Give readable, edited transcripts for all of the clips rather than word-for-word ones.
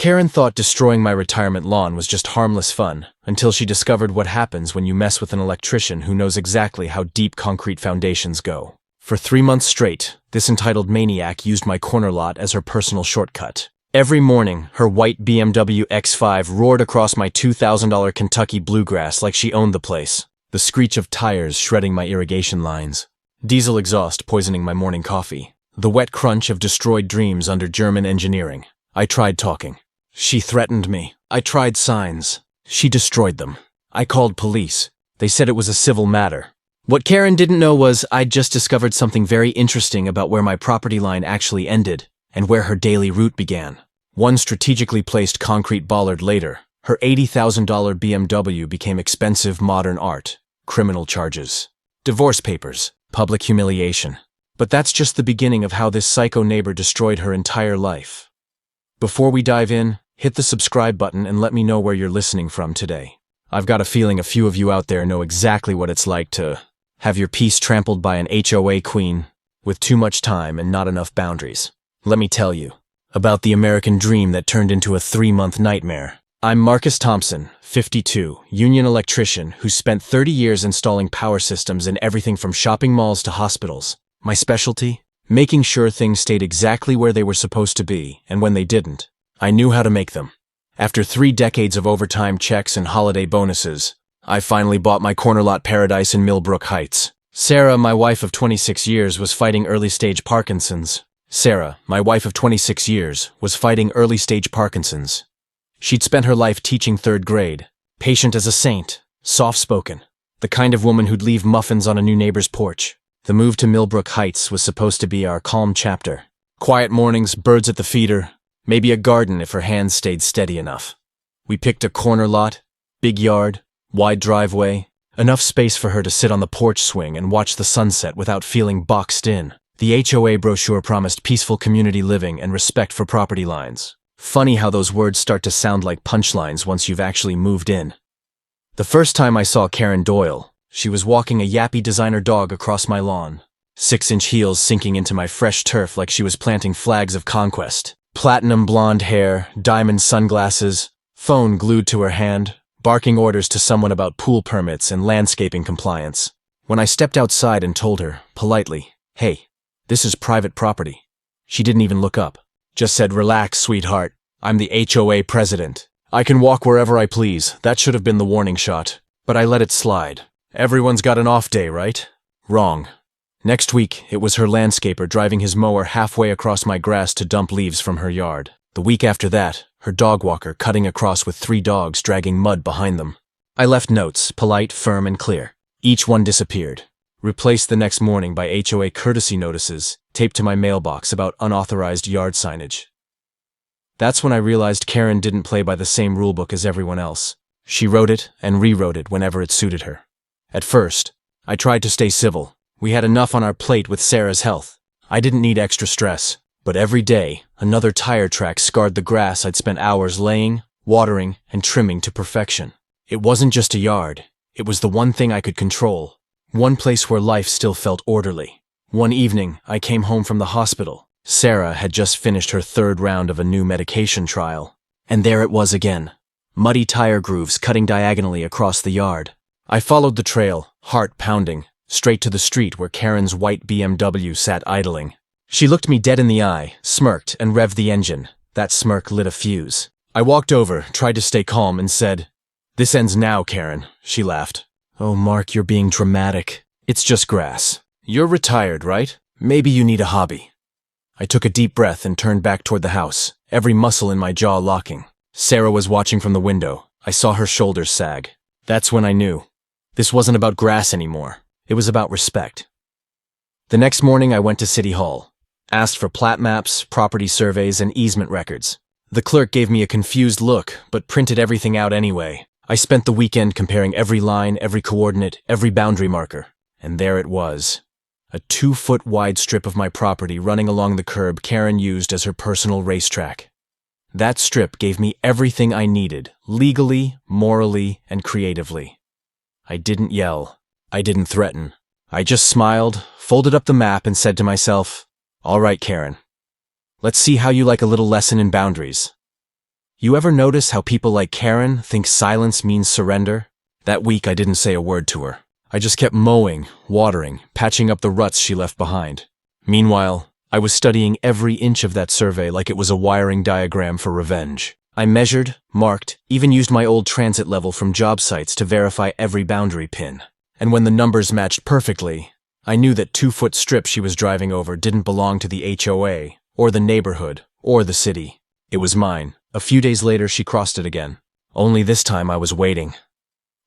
Karen thought destroying my retirement lawn was just harmless fun, until she discovered what happens when you mess with an electrician who knows exactly how deep concrete foundations go. For 3 months straight, this entitled maniac used my corner lot as her personal shortcut. Every morning, her white BMW X5 roared across my $2,000 Kentucky bluegrass like she owned the place, the screech of tires shredding my irrigation lines, diesel exhaust poisoning my morning coffee, the wet crunch of destroyed dreams under German engineering. I tried talking. She threatened me. I tried signs. She destroyed them. I called police. They said it was a civil matter. What Karen didn't know was I'd just discovered something very interesting about where my property line actually ended and where her daily route began. One strategically placed concrete bollard later, her $80,000 BMW became expensive modern art, criminal charges, divorce papers, public humiliation. But that's just the beginning of how this psycho neighbor destroyed her entire life. Before we dive in, hit the subscribe button and let me know where you're listening from today. I've got a feeling a few of you out there know exactly what it's like to have your peace trampled by an HOA queen with too much time and not enough boundaries. Let me tell you about the American dream that turned into a 3-month nightmare. I'm Marcus Thompson, 52, union electrician who spent 30 years installing power systems in everything from shopping malls to hospitals. My specialty? Making sure things stayed exactly where they were supposed to be, and when they didn't, I knew how to make them. After 3 decades of overtime checks and holiday bonuses, I finally bought my corner lot paradise in Millbrook Heights. Sarah, my wife of 26 years, was fighting early-stage Parkinson's. She'd spent her life teaching 3rd grade, patient as a saint, soft-spoken, the kind of woman who'd leave muffins on a new neighbor's porch. The move to Millbrook Heights was supposed to be our calm chapter. Quiet mornings, birds at the feeder, maybe a garden if her hands stayed steady enough. We picked a corner lot, big yard, wide driveway, enough space for her to sit on the porch swing and watch the sunset without feeling boxed in. The HOA brochure promised peaceful community living and respect for property lines. Funny how those words start to sound like punchlines once you've actually moved in. The first time I saw Karen Doyle, she was walking a yappy designer dog across my lawn, 6-inch heels sinking into my fresh turf like she was planting flags of conquest. Platinum blonde hair, diamond sunglasses, phone glued to her hand, barking orders to someone about pool permits and landscaping compliance. When I stepped outside and told her, politely, "Hey, this is private property," she didn't even look up. Just said, "Relax, sweetheart. I'm the HOA president. I can walk wherever I please." That should have been the warning shot, but I let it slide. Everyone's got an off day, right? Wrong. Next week, it was her landscaper driving his mower halfway across my grass to dump leaves from her yard. The week after that, her dog walker cutting across with 3 dogs dragging mud behind them. I left notes, polite, firm, and clear. Each one disappeared, replaced the next morning by HOA courtesy notices taped to my mailbox about unauthorized yard signage. That's when I realized Karen didn't play by the same rulebook as everyone else. She wrote it and rewrote it whenever it suited her. At first, I tried to stay civil. We had enough on our plate with Sarah's health. I didn't need extra stress. But every day, another tire track scarred the grass I'd spent hours laying, watering, and trimming to perfection. It wasn't just a yard. It was the one thing I could control. One place where life still felt orderly. One evening, I came home from the hospital. Sarah had just finished her 3rd round of a new medication trial. And there it was again. Muddy tire grooves cutting diagonally across the yard. I followed the trail, heart pounding, straight to the street where Karen's white BMW sat idling. She looked me dead in the eye, smirked, and revved the engine. That smirk lit a fuse. I walked over, tried to stay calm, and said, "This ends now, Karen." She laughed. "Oh, Mark, you're being dramatic. It's just grass. You're retired, right? Maybe you need a hobby." I took a deep breath and turned back toward the house, every muscle in my jaw locking. Sarah was watching from the window. I saw her shoulders sag. That's when I knew. This wasn't about grass anymore. It was about respect. The next morning I went to City Hall, asked for plat maps, property surveys, and easement records. The clerk gave me a confused look, but printed everything out anyway. I spent the weekend comparing every line, every coordinate, every boundary marker. And there it was. A 2-foot wide strip of my property running along the curb Karen used as her personal racetrack. That strip gave me everything I needed, legally, morally, and creatively. I didn't yell. I didn't threaten. I just smiled, folded up the map, and said to myself, "All right, Karen. Let's see how you like a little lesson in boundaries." You ever notice how people like Karen think silence means surrender? That week I didn't say a word to her. I just kept mowing, watering, patching up the ruts she left behind. Meanwhile, I was studying every inch of that survey like it was a wiring diagram for revenge. I measured, marked, even used my old transit level from job sites to verify every boundary pin. And when the numbers matched perfectly, I knew that 2-foot strip she was driving over didn't belong to the HOA, or the neighborhood, or the city. It was mine. A few days later, she crossed it again. Only this time I was waiting.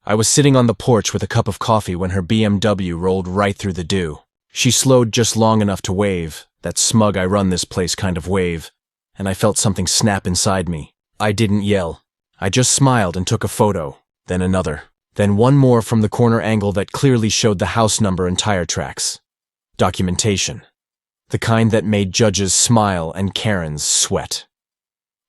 I was sitting on the porch with a cup of coffee when her BMW rolled right through the dew. She slowed just long enough to wave, that smug I run this place kind of wave, and I felt something snap inside me. I didn't yell. I just smiled and took a photo, then another. Then one more from the corner angle that clearly showed the house number and tire tracks. Documentation. The kind that made judges smile and Karens sweat.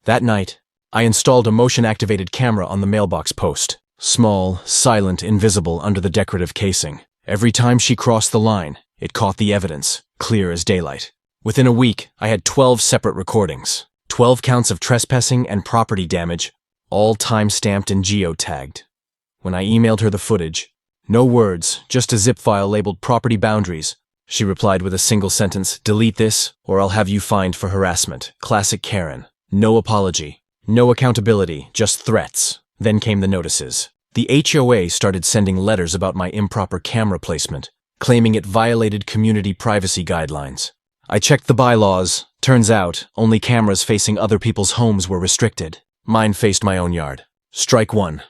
That night, I installed a motion-activated camera on the mailbox post. Small, silent, invisible under the decorative casing. Every time she crossed the line, it caught the evidence, clear as daylight. Within a week, I had 12 separate recordings. 12 counts of trespassing and property damage, all time-stamped and geotagged. When I emailed her the footage, no words, just a zip file labeled property boundaries, she replied with a single sentence, "Delete this, or I'll have you fined for harassment." Classic Karen. No apology, no accountability, just threats. Then came the notices. The HOA started sending letters about my improper camera placement, claiming it violated community privacy guidelines. I checked the bylaws. Turns out, only cameras facing other people's homes were restricted. Mine faced my own yard. Strike one.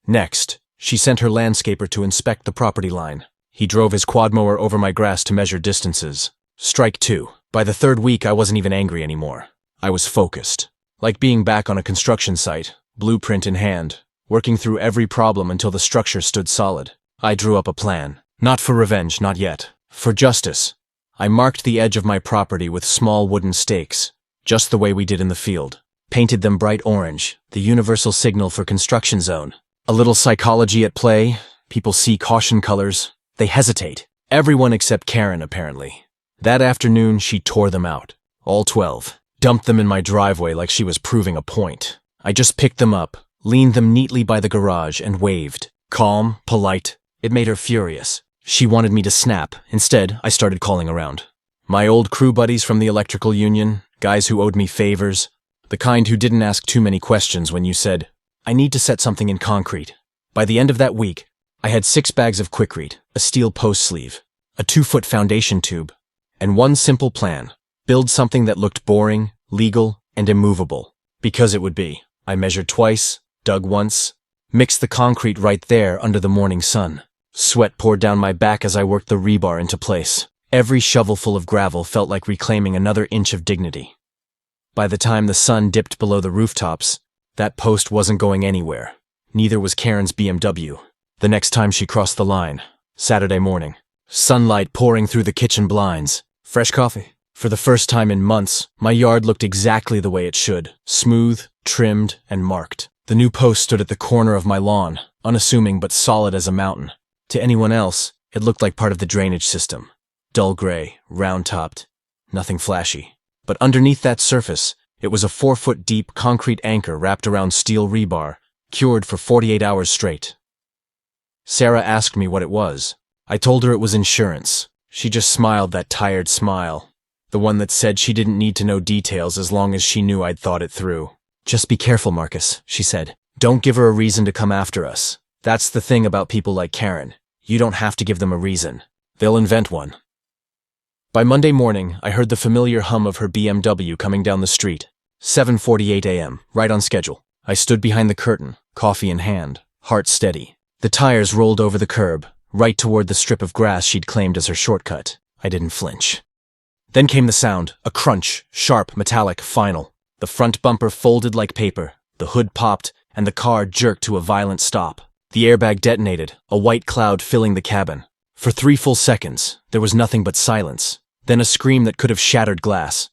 Next, she sent her landscaper to inspect the property line. He drove his quad mower over my grass to measure distances. Strike two. By the third week, I wasn't even angry anymore. I was focused. Like being back on a construction site, blueprint in hand, working through every problem until the structure stood solid. I drew up a plan. Not for revenge, not yet. For justice. I marked the edge of my property with small wooden stakes, just the way we did in the field. Painted them bright orange, the universal signal for construction zone. A little psychology at play. People see caution colors. They hesitate. Everyone except Karen, apparently. That afternoon, she tore them out. All 12. Dumped them in my driveway like she was proving a point. I just picked them up, leaned them neatly by the garage, and waved. Calm, polite. It made her furious. She wanted me to snap. Instead, I started calling around. My old crew buddies from the electrical union, guys who owed me favors, the kind who didn't ask too many questions when you said, "I need to set something in concrete." By the end of that week, I had 6 bags of Quikrete, a steel post sleeve, a 2-foot foundation tube, and one simple plan. Build something that looked boring, legal, and immovable. Because it would be. I measured twice, dug once, mixed the concrete right there under the morning sun. Sweat poured down my back as I worked the rebar into place. Every shovelful of gravel felt like reclaiming another inch of dignity. By the time the sun dipped below the rooftops, that post wasn't going anywhere. Neither was Karen's BMW. The next time she crossed the line, Saturday morning, sunlight pouring through the kitchen blinds. Fresh coffee. For the first time in months, my yard looked exactly the way it should. Smooth, trimmed, and marked. The new post stood at the corner of my lawn, unassuming but solid as a mountain. To anyone else, it looked like part of the drainage system. Dull gray, round-topped, nothing flashy. But underneath that surface, it was a 4-foot deep concrete anchor wrapped around steel rebar, cured for 48 hours straight. Sarah asked me what it was. I told her it was insurance. She just smiled that tired smile. The one that said she didn't need to know details as long as she knew I'd thought it through. "Just be careful, Marcus," she said. "Don't give her a reason to come after us. That's the thing about people like Karen. You don't have to give them a reason. They'll invent one." By Monday morning, I heard the familiar hum of her BMW coming down the street. 7:48 a.m., right on schedule. I stood behind the curtain, coffee in hand, heart steady. The tires rolled over the curb, right toward the strip of grass she'd claimed as her shortcut. I didn't flinch. Then came the sound, a crunch, sharp, metallic, final. The front bumper folded like paper, the hood popped, and the car jerked to a violent stop. The airbag detonated, a white cloud filling the cabin. For 3 full seconds, there was nothing but silence, then a scream that could have shattered glass.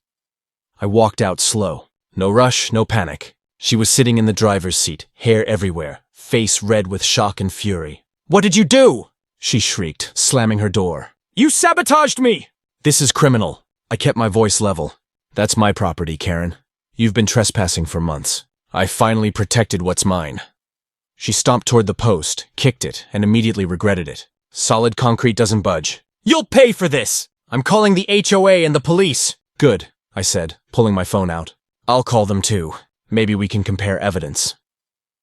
I walked out slow. No rush, no panic. She was sitting in the driver's seat, hair everywhere, face red with shock and fury. "What did you do?" she shrieked, slamming her door. "You sabotaged me!" "This is criminal." I kept my voice level. "That's my property, Karen. You've been trespassing for months. I finally protected what's mine. She stomped toward the post, kicked it, and immediately regretted it. Solid concrete doesn't budge. You'll pay for this! I'm calling the HOA and the police. Good, I said, pulling my phone out. I'll call them too. Maybe we can compare evidence.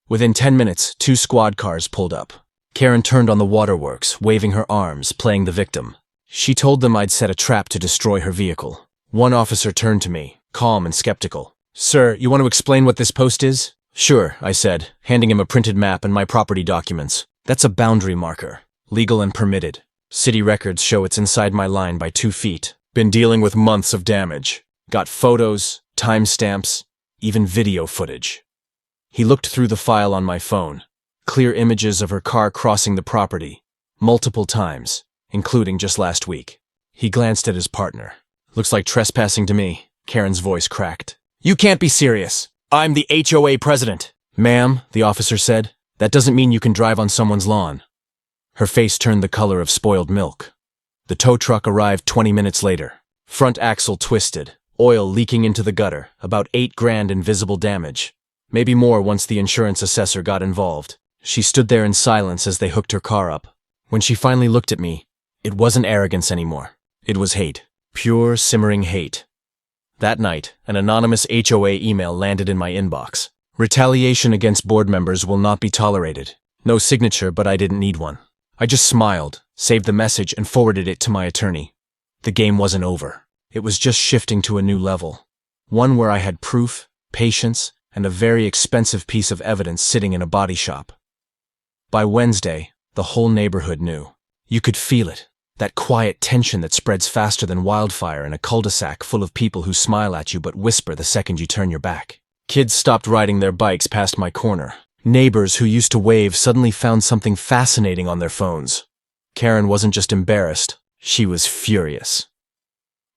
Within 10 minutes, 2 squad cars pulled up. Karen turned on the waterworks, waving her arms, playing the victim. She told them I'd set a trap to destroy her vehicle. One officer turned to me, calm and skeptical. Sir, you want to explain what this post is? Sure, I said, handing him a printed map and my property documents. That's a boundary marker, legal and permitted. City records show it's inside my line by 2 feet. Been dealing with months of damage. Got photos, timestamps, even video footage. He looked through the file on my phone. Clear images of her car crossing the property, multiple times, including just last week. He glanced at his partner. Looks like trespassing to me. Karen's voice cracked. You can't be serious. I'm the HOA president. Ma'am, the officer said, that doesn't mean you can drive on someone's lawn. Her face turned the color of spoiled milk. The tow truck arrived 20 minutes later. Front axle twisted, oil leaking into the gutter, about $8,000 in visible damage. Maybe more once the insurance assessor got involved. She stood there in silence as they hooked her car up. When she finally looked at me, it wasn't arrogance anymore. It was hate. Pure, simmering hate. That night, an anonymous HOA email landed in my inbox. Retaliation against board members will not be tolerated. No signature, but I didn't need one. I just smiled, saved the message, and forwarded it to my attorney. The game wasn't over. It was just shifting to a new level. One where I had proof, patience, and a very expensive piece of evidence sitting in a body shop. By Wednesday, the whole neighborhood knew. You could feel it. That quiet tension that spreads faster than wildfire in a cul-de-sac full of people who smile at you but whisper the second you turn your back. Kids stopped riding their bikes past my corner. Neighbors who used to wave suddenly found something fascinating on their phones. Karen wasn't just embarrassed, she was furious.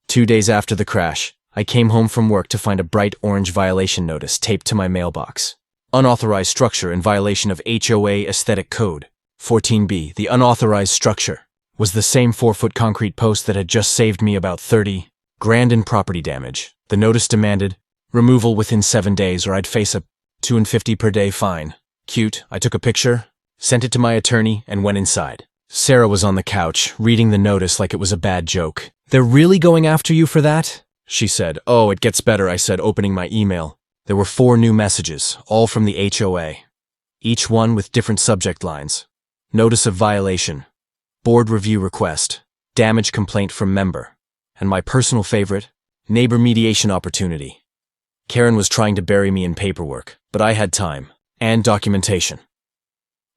2 days after the crash, I came home from work to find a bright orange violation notice taped to my mailbox. Unauthorized structure in violation of HOA Aesthetic Code. 14B, the unauthorized structure, was the same 4-foot concrete post that had just saved me about $30,000 in property damage. The notice demanded removal within 7 days or I'd face a $250 per day fine. Cute, I took a picture, sent it to my attorney, and went inside. Sarah was on the couch, reading the notice like it was a bad joke. They're really going after you for that? She said. Oh, it gets better, I said, opening my email. There were 4 new messages, all from the HOA. Each one with different subject lines. Notice of violation. Board review request. Damage complaint from member. And my personal favorite, neighbor mediation opportunity. Karen was trying to bury me in paperwork, but I had time. And documentation.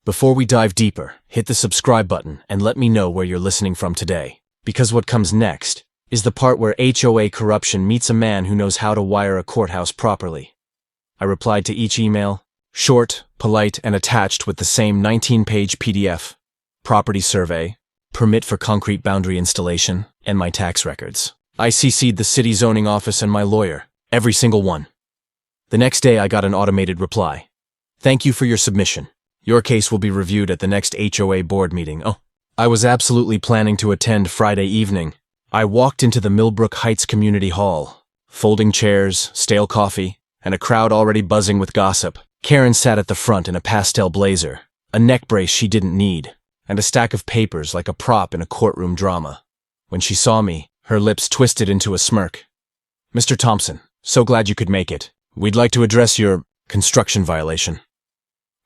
Before we dive deeper, hit the subscribe button and let me know where you're listening from today. Because what comes next is the part where HOA corruption meets a man who knows how to wire a courthouse properly. I replied to each email, short, polite, and attached with the same 19-page PDF, property survey, permit for concrete boundary installation, and my tax records. I CC'd the city zoning office and my lawyer, every single one. The next day I got an automated reply. Thank you for your submission. Your case will be reviewed at the next HOA board meeting. Oh, I was absolutely planning to attend Friday evening. I walked into the Millbrook Heights Community Hall. Folding chairs, stale coffee, and a crowd already buzzing with gossip. Karen sat at the front in a pastel blazer, a neck brace she didn't need, and a stack of papers like a prop in a courtroom drama. When she saw me, her lips twisted into a smirk. Mr. Thompson, so glad you could make it. We'd like to address your construction violation.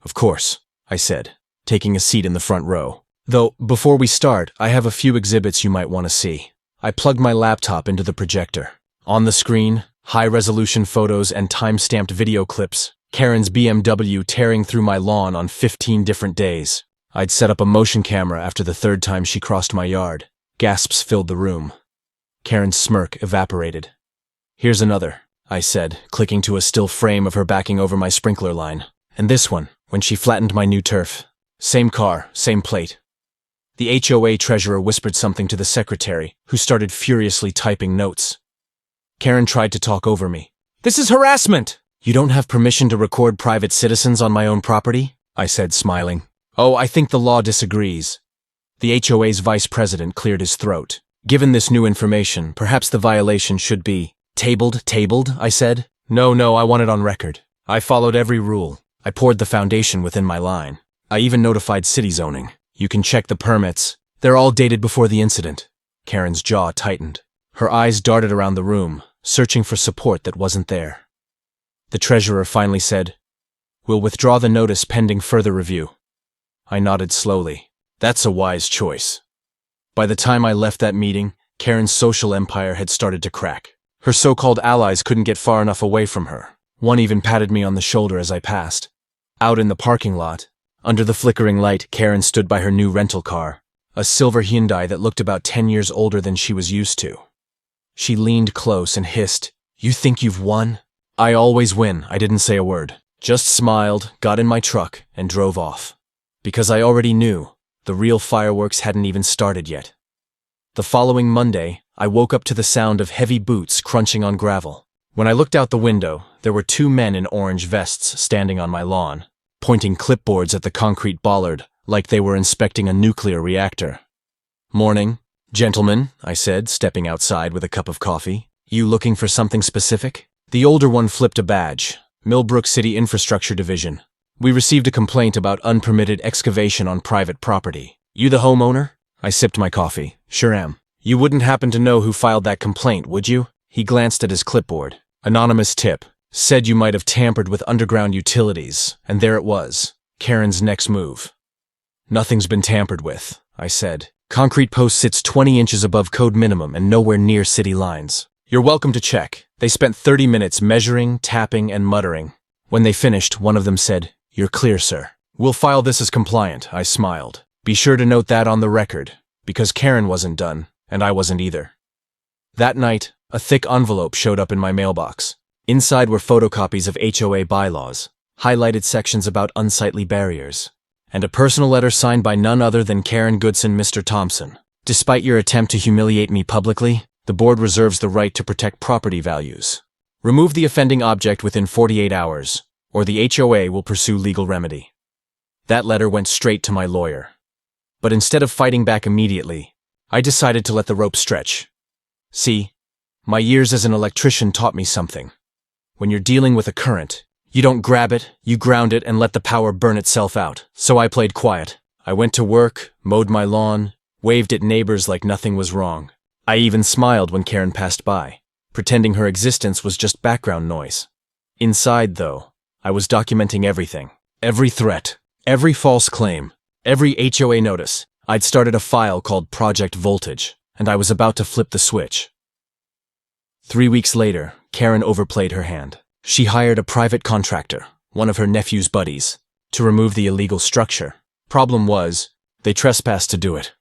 Of course, I said, taking a seat in the front row. Though, before we start, I have a few exhibits you might want to see. I plugged my laptop into the projector. On the screen, high-resolution photos and time-stamped video clips. Karen's BMW tearing through my lawn on 15 different days. I'd set up a motion camera after the 3rd time she crossed my yard. Gasps filled the room. Karen's smirk evaporated. Here's another, I said, clicking to a still frame of her backing over my sprinkler line. And this one, when she flattened my new turf. Same car, same plate. The HOA treasurer whispered something to the secretary, who started furiously typing notes. Karen tried to talk over me. This is harassment! You don't have permission to record private citizens on my own property? I said, smiling. Oh, I think the law disagrees. The HOA's vice president cleared his throat. Given this new information, perhaps the violation should be tabled, I said. No, I want it on record. I followed every rule. I poured the foundation within my line. I even notified city zoning. You can check the permits. They're all dated before the incident. Karen's jaw tightened. Her eyes darted around the room, searching for support that wasn't there. The treasurer finally said, "We'll withdraw the notice pending further review." I nodded slowly. That's a wise choice. By the time I left that meeting, Karen's social empire had started to crack. Her so-called allies couldn't get far enough away from her. One even patted me on the shoulder as I passed. Out in the parking lot, under the flickering light, Karen stood by her new rental car, a silver Hyundai that looked about 10 years older than she was used to. She leaned close and hissed, "You think you've won?" I always win. I didn't say a word. Just smiled, got in my truck, and drove off. Because I already knew, the real fireworks hadn't even started yet. The following Monday, I woke up to the sound of heavy boots crunching on gravel. When I looked out the window, there were 2 men in orange vests standing on my lawn, pointing clipboards at the concrete bollard like they were inspecting a nuclear reactor. "Morning, gentlemen," I said, stepping outside with a cup of coffee. "You looking for something specific?" The older one flipped a badge. Millbrook City Infrastructure Division. "We received a complaint about unpermitted excavation on private property. You the homeowner?" I sipped my coffee. "Sure am." "You wouldn't happen to know who filed that complaint, would you?" He glanced at his clipboard. "Anonymous tip. Said you might have tampered with underground utilities, and there it was. Karen's next move." "Nothing's been tampered with," I said. "Concrete post sits 20 inches above code minimum and nowhere near city lines. You're welcome to check." They spent 30 minutes measuring, tapping, and muttering. When they finished, one of them said, "You're clear, sir." "We'll file this as compliant," I smiled. "Be sure to note that on the record, because Karen wasn't done, and I wasn't either." That night, a thick envelope showed up in my mailbox. Inside were photocopies of HOA bylaws, highlighted sections about unsightly barriers, and a personal letter signed by none other than Karen Goodson, Mr. Thompson. "Despite your attempt to humiliate me publicly, the board reserves the right to protect property values. Remove the offending object within 48 hours, or the HOA will pursue legal remedy." That letter went straight to my lawyer. But instead of fighting back immediately, I decided to let the rope stretch. See, my years as an electrician taught me something. When you're dealing with a current, you don't grab it, you ground it and let the power burn itself out. So I played quiet. I went to work, mowed my lawn, waved at neighbors like nothing was wrong. I even smiled when Karen passed by, pretending her existence was just background noise. Inside, though, I was documenting everything. Every threat, every false claim, every HOA notice. I'd started a file called Project Voltage, and I was about to flip the switch. 3 weeks later, Karen overplayed her hand. She hired a private contractor, one of her nephew's buddies, to remove the illegal structure. Problem was, they trespassed to do it.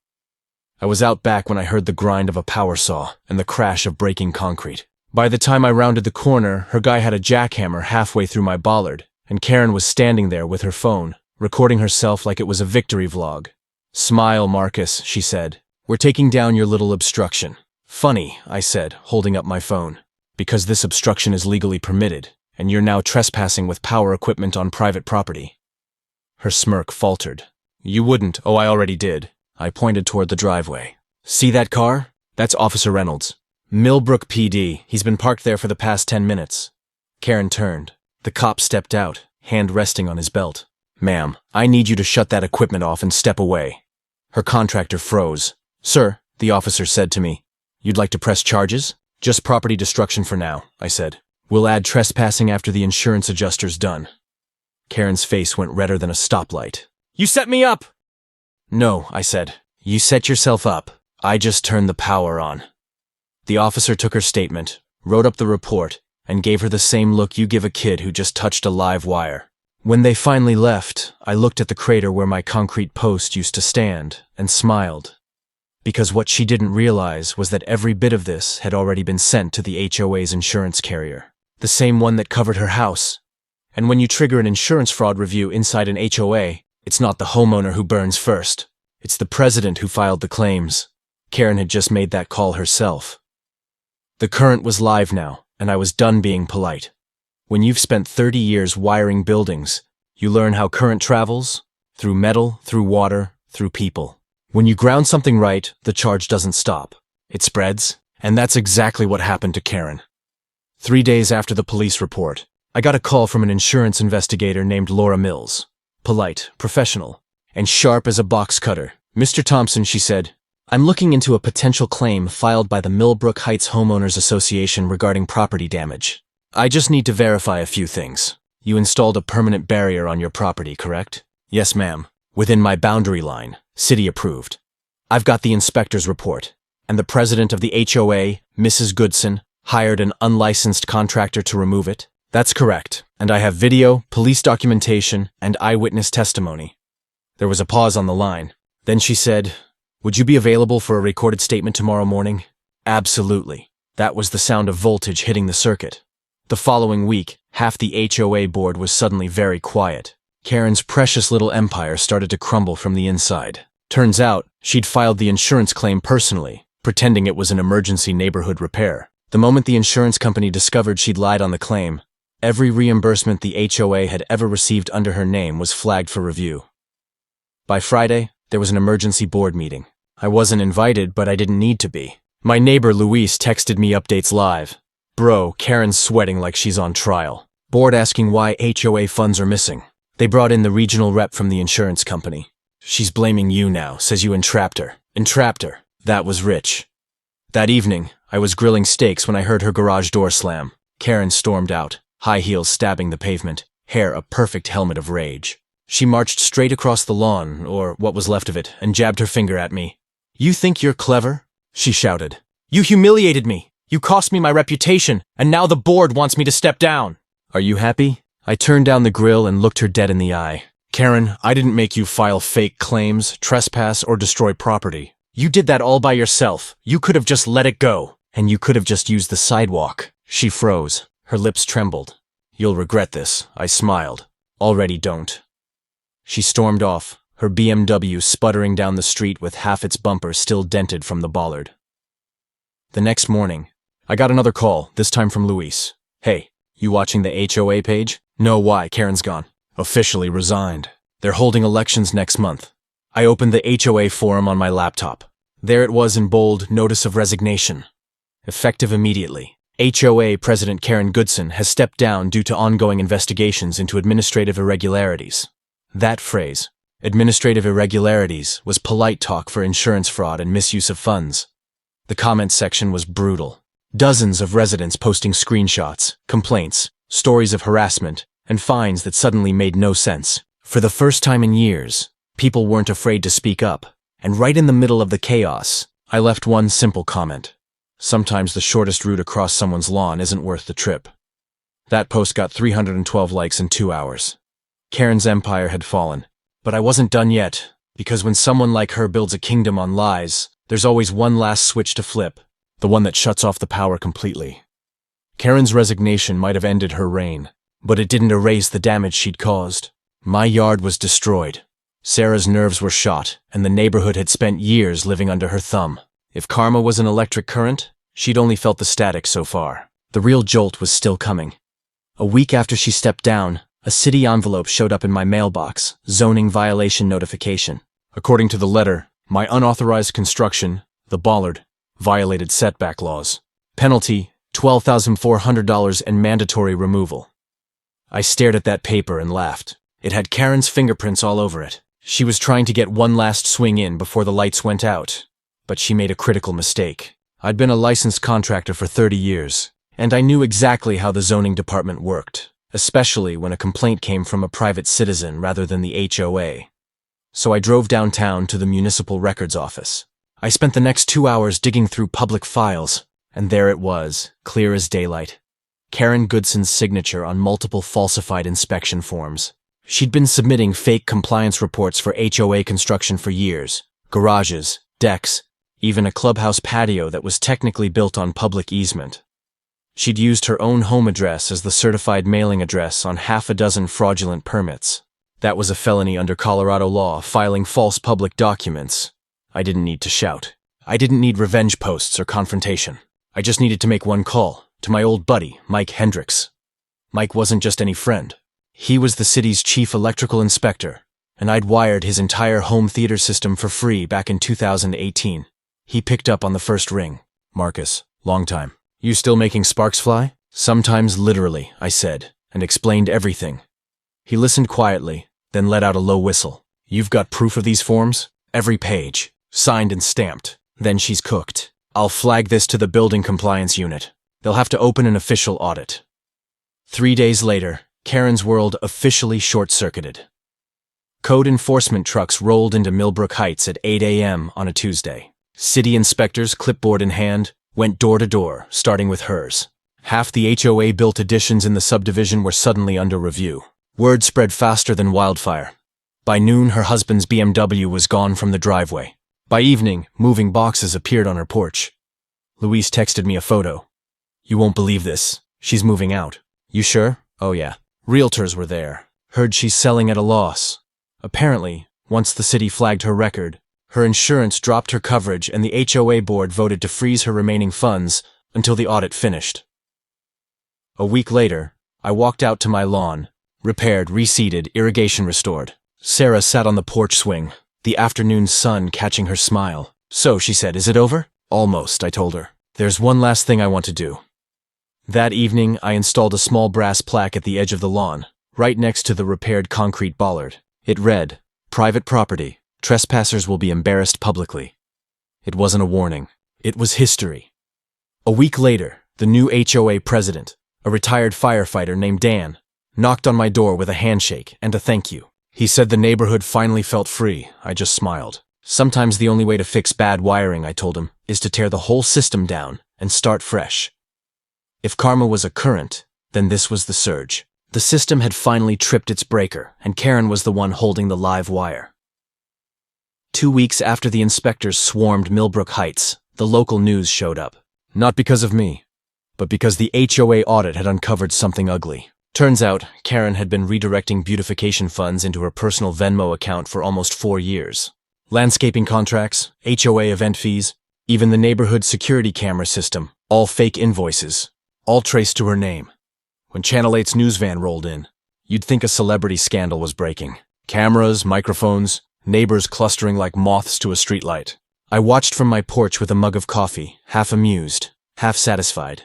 I was out back when I heard the grind of a power saw and the crash of breaking concrete. By the time I rounded the corner, her guy had a jackhammer halfway through my bollard, and Karen was standing there with her phone, recording herself like it was a victory vlog. "Smile, Marcus," she said. "We're taking down your little obstruction." "Funny," I said, holding up my phone, "because this obstruction is legally permitted, and you're now trespassing with power equipment on private property." Her smirk faltered. "You wouldn't." "Oh, I already did." I pointed toward the driveway. "See that car? That's Officer Reynolds. Millbrook PD. He's been parked there for the past 10 minutes. Karen turned. The cop stepped out, hand resting on his belt. "Ma'am, I need you to shut that equipment off and step away." Her contractor froze. "Sir," the officer said to me, "you'd like to press charges?" "Just property destruction for now," I said. "We'll add trespassing after the insurance adjuster's done." Karen's face went redder than a stoplight. "You set me up!" "No," I said. "You set yourself up. I just turned the power on." The officer took her statement, wrote up the report, and gave her the same look you give a kid who just touched a live wire. When they finally left, I looked at the crater where my concrete post used to stand and smiled. Because what she didn't realize was that every bit of this had already been sent to the HOA's insurance carrier, the same one that covered her house. And when you trigger an insurance fraud review inside an HOA, it's not the homeowner who burns first. It's the president who filed the claims. Karen had just made that call herself. The current was live now, and I was done being polite. When you've spent 30 years wiring buildings, you learn how current travels, through metal, through water, through people. When you ground something right, the charge doesn't stop. It spreads, and that's exactly what happened to Karen. 3 days after the police report, I got a call from an insurance investigator named Laura Mills. Polite, professional, and sharp as a box cutter. "Mr. Thompson," she said, "I'm looking into a potential claim filed by the Millbrook Heights Homeowners Association regarding property damage. I just need to verify a few things. You installed a permanent barrier on your property, correct?" "Yes, ma'am. Within my boundary line. City approved. I've got the inspector's report. And the president of the HOA, Mrs. Goodson, hired an unlicensed contractor to remove it?" "That's correct. And I have video, police documentation, and eyewitness testimony." There was a pause on the line. Then she said, "Would you be available for a recorded statement tomorrow morning?" "Absolutely." That was the sound of voltage hitting the circuit. The following week, half the HOA board was suddenly very quiet. Karen's precious little empire started to crumble from the inside. Turns out, she'd filed the insurance claim personally, pretending it was an emergency neighborhood repair. The moment the insurance company discovered she'd lied on the claim, every reimbursement the HOA had ever received under her name was flagged for review. By Friday, there was an emergency board meeting. I wasn't invited, but I didn't need to be. My neighbor Luis texted me updates live. "Bro, Karen's sweating like she's on trial. Board asking why HOA funds are missing. They brought in the regional rep from the insurance company. She's blaming you now, says you entrapped her." Entrapped her. That was rich. That evening, I was grilling steaks when I heard her garage door slam. Karen stormed out, high heels stabbing the pavement, hair a perfect helmet of rage. She marched straight across the lawn, or what was left of it, and jabbed her finger at me. "You think you're clever?" she shouted. "You humiliated me. You cost me my reputation, and now the board wants me to step down." "Are you happy?" I turned down the grill and looked her dead in the eye. "Karen, I didn't make you file fake claims, trespass, or destroy property. You did that all by yourself. You could have just let it go. And you could have just used the sidewalk." She froze. Her lips trembled. "You'll regret this," I smiled. "Already don't." She stormed off, her BMW sputtering down the street with half its bumper still dented from the bollard. The next morning, I got another call, this time from Luis. "Hey, you watching the HOA page?" "No, why? Karen's gone." "Officially resigned. They're holding elections next month." I opened the HOA forum on my laptop. There it was in bold, notice of resignation. Effective immediately. HOA President Karen Goodson has stepped down due to ongoing investigations into administrative irregularities. That phrase, administrative irregularities, was polite talk for insurance fraud and misuse of funds. The comments section was brutal. Dozens of residents posting screenshots, complaints, stories of harassment, and fines that suddenly made no sense. For the first time in years, people weren't afraid to speak up, and right in the middle of the chaos, I left one simple comment. Sometimes the shortest route across someone's lawn isn't worth the trip. That post got 312 likes in 2 hours. Karen's empire had fallen, but I wasn't done yet, because when someone like her builds a kingdom on lies, there's always one last switch to flip, the one that shuts off the power completely. Karen's resignation might have ended her reign, but it didn't erase the damage she'd caused. My yard was destroyed. Sarah's nerves were shot, and the neighborhood had spent years living under her thumb. If karma was an electric current, she'd only felt the static so far. The real jolt was still coming. A week after she stepped down, a city envelope showed up in my mailbox, zoning violation notification. According to the letter, my unauthorized construction, the bollard, violated setback laws. Penalty, $12,400 and mandatory removal. I stared at that paper and laughed. It had Karen's fingerprints all over it. She was trying to get one last swing in before the lights went out. But she made a critical mistake. I'd been a licensed contractor for 30 years, and I knew exactly how the zoning department worked, especially when a complaint came from a private citizen rather than the HOA. So I drove downtown to the municipal records office. I spent the next 2 hours digging through public files, and there it was, clear as daylight. Karen Goodson's signature on multiple falsified inspection forms. She'd been submitting fake compliance reports for HOA construction for years. Garages, decks, even a clubhouse patio that was technically built on public easement. She'd used her own home address as the certified mailing address on half a dozen fraudulent permits. That was a felony under Colorado law, filing false public documents. I didn't need to shout. I didn't need revenge posts or confrontation. I just needed to make one call, to my old buddy, Mike Hendricks. Mike wasn't just any friend. He was the city's chief electrical inspector, and I'd wired his entire home theater system for free back in 2018. He picked up on the first ring. "Marcus, long time. You still making sparks fly?" "Sometimes literally," I said, and explained everything. He listened quietly, then let out a low whistle. "You've got proof of these forms? Every page. Signed and stamped. Then she's cooked. I'll flag this to the building compliance unit. They'll have to open an official audit." 3 days later, Karen's world officially short-circuited. Code enforcement trucks rolled into Millbrook Heights at 8 a.m. on a Tuesday. City inspectors, clipboard in hand, went door to door, starting with hers. Half the HOA-built additions in the subdivision were suddenly under review. Word spread faster than wildfire. By noon, her husband's BMW was gone from the driveway. By evening, moving boxes appeared on her porch. Louise texted me a photo. "You won't believe this. She's moving out." "You sure?" "Oh yeah. Realtors were there. Heard she's selling at a loss." Apparently, once the city flagged her record, her insurance dropped her coverage and the HOA board voted to freeze her remaining funds until the audit finished. A week later, I walked out to my lawn, repaired, reseeded, irrigation restored. Sarah sat on the porch swing, the afternoon sun catching her smile. "So," she said, "is it over?" "Almost," I told her. "There's one last thing I want to do." That evening, I installed a small brass plaque at the edge of the lawn, right next to the repaired concrete bollard. It read, "Private property. Trespassers will be embarrassed publicly." It wasn't a warning. It was history. A week later, the new HOA president, a retired firefighter named Dan, knocked on my door with a handshake and a thank you. He said the neighborhood finally felt free. I just smiled. Sometimes the only way to fix bad wiring, I told him, is to tear the whole system down and start fresh. If karma was a current, then this was the surge. The system had finally tripped its breaker, and Karen was the one holding the live wire. 2 weeks after the inspectors swarmed Millbrook Heights, the local news showed up. Not because of me, but because the HOA audit had uncovered something ugly. Turns out, Karen had been redirecting beautification funds into her personal Venmo account for almost 4 years. Landscaping contracts, HOA event fees, even the neighborhood security camera system, all fake invoices, all traced to her name. When Channel 8's news van rolled in, you'd think a celebrity scandal was breaking. Cameras, microphones, neighbors clustering like moths to a streetlight. I watched from my porch with a mug of coffee, half amused, half satisfied.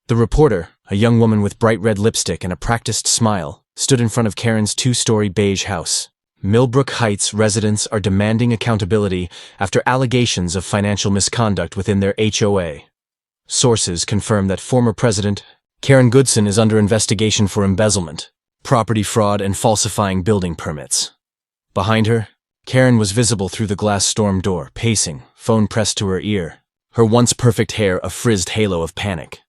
The reporter, a young woman with bright red lipstick and a practiced smile, stood in front of Karen's 2-story beige house. Millbrook Heights residents are demanding accountability after allegations of financial misconduct within their HOA. Sources confirm that former president Karen Goodson is under investigation for embezzlement, property fraud, and falsifying building permits. Behind her, Karen was visible through the glass storm door, pacing, phone pressed to her ear, her once perfect hair a frizzed halo of panic.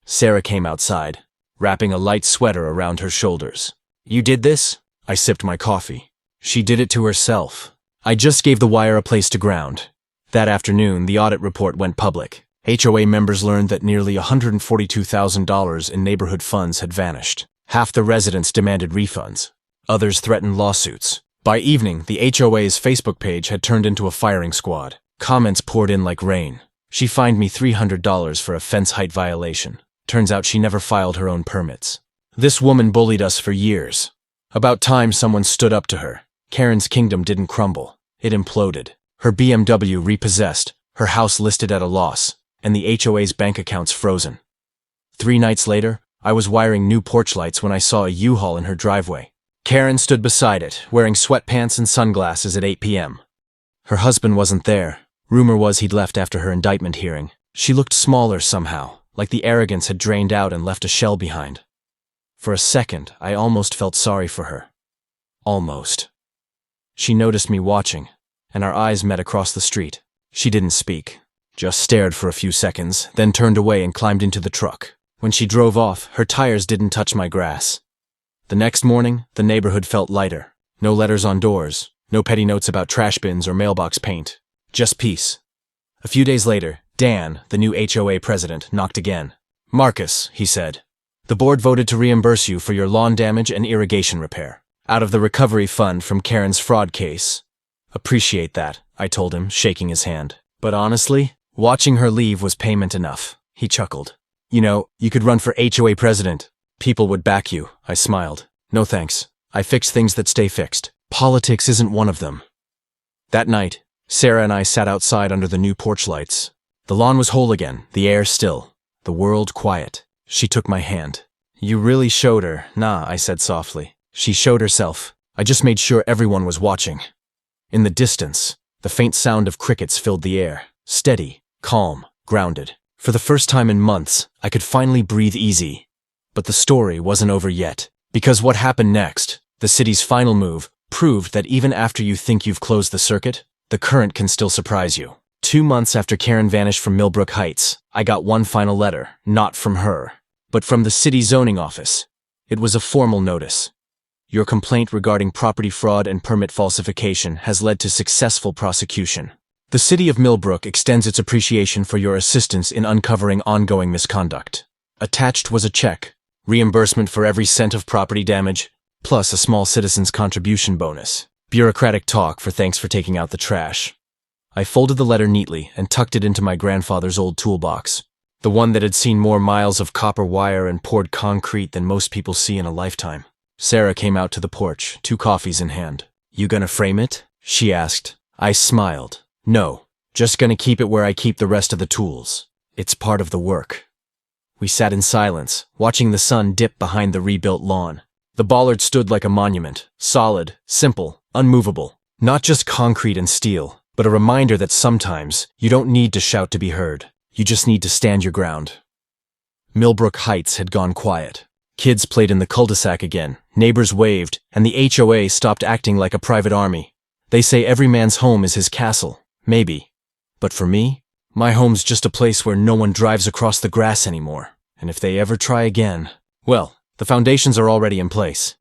Sarah came outside, wrapping a light sweater around her shoulders. "You did this?" I sipped my coffee. "She did it to herself. I just gave the wire a place to ground." That afternoon, the audit report went public. HOA members learned that nearly $142,000 in neighborhood funds had vanished. Half the residents demanded refunds. Others threatened lawsuits. By evening, the HOA's Facebook page had turned into a firing squad. Comments poured in like rain. "She fined me $300 for a fence height violation. Turns out she never filed her own permits. This woman bullied us for years." About time someone stood up to her. Karen's kingdom didn't crumble. It imploded. Her BMW repossessed, her house listed at a loss, and the HOA's bank accounts frozen. 3 nights later, I was wiring new porch lights when I saw a U-Haul in her driveway. Karen stood beside it, wearing sweatpants and sunglasses at 8 p.m. Her husband wasn't there. Rumor was he'd left after her indictment hearing. She looked smaller somehow, like the arrogance had drained out and left a shell behind. For a second, I almost felt sorry for her. Almost. She noticed me watching, and our eyes met across the street. She didn't speak, just stared for a few seconds, then turned away and climbed into the truck. When she drove off, her tires didn't touch my grass. The next morning, the neighborhood felt lighter. No letters on doors, no petty notes about trash bins or mailbox paint. Just peace. A few days later, Dan, the new HOA president, knocked again. "Marcus," he said, "the board voted to reimburse you for your lawn damage and irrigation repair, out of the recovery fund from Karen's fraud case." "Appreciate that," I told him, shaking his hand. "But honestly, watching her leave was payment enough." He chuckled. "You know, you could run for HOA president. People would back you." I smiled. "No thanks. I fix things that stay fixed. Politics isn't one of them." That night, Sarah and I sat outside under the new porch lights. The lawn was whole again, the air still, the world quiet. She took my hand. You really showed her. Nah, I said softly. She showed herself. I just made sure everyone was watching. In the distance, the faint sound of crickets filled the air. Steady, calm, grounded. For the first time in months, I could finally breathe easy. But the story wasn't over yet. Because what happened next, the city's final move, proved that even after you think you've closed the circuit, the current can still surprise you. 2 months after Karen vanished from Millbrook Heights, I got one final letter, not from her, but from the city zoning office. It was a formal notice. Your complaint regarding property fraud and permit falsification has led to successful prosecution. The city of Millbrook extends its appreciation for your assistance in uncovering ongoing misconduct. Attached was a check, reimbursement for every cent of property damage, plus a small citizen's contribution bonus. Bureaucratic talk for thanks for taking out the trash. I folded the letter neatly and tucked it into my grandfather's old toolbox, the one that had seen more miles of copper wire and poured concrete than most people see in a lifetime. Sarah came out to the porch, 2 coffees in hand. You gonna frame it? She asked. I smiled. No, just gonna keep it where I keep the rest of the tools. It's part of the work. We sat in silence, watching the sun dip behind the rebuilt lawn. The bollard stood like a monument, solid, simple, unmovable. Not just concrete and steel, but a reminder that sometimes you don't need to shout to be heard. You just need to stand your ground. Millbrook Heights had gone quiet. Kids played in the cul-de-sac again, neighbors waved, and the HOA stopped acting like a private army. They say every man's home is his castle. Maybe. But for me, my home's just a place where no one drives across the grass anymore. And if they ever try again, well, the foundations are already in place.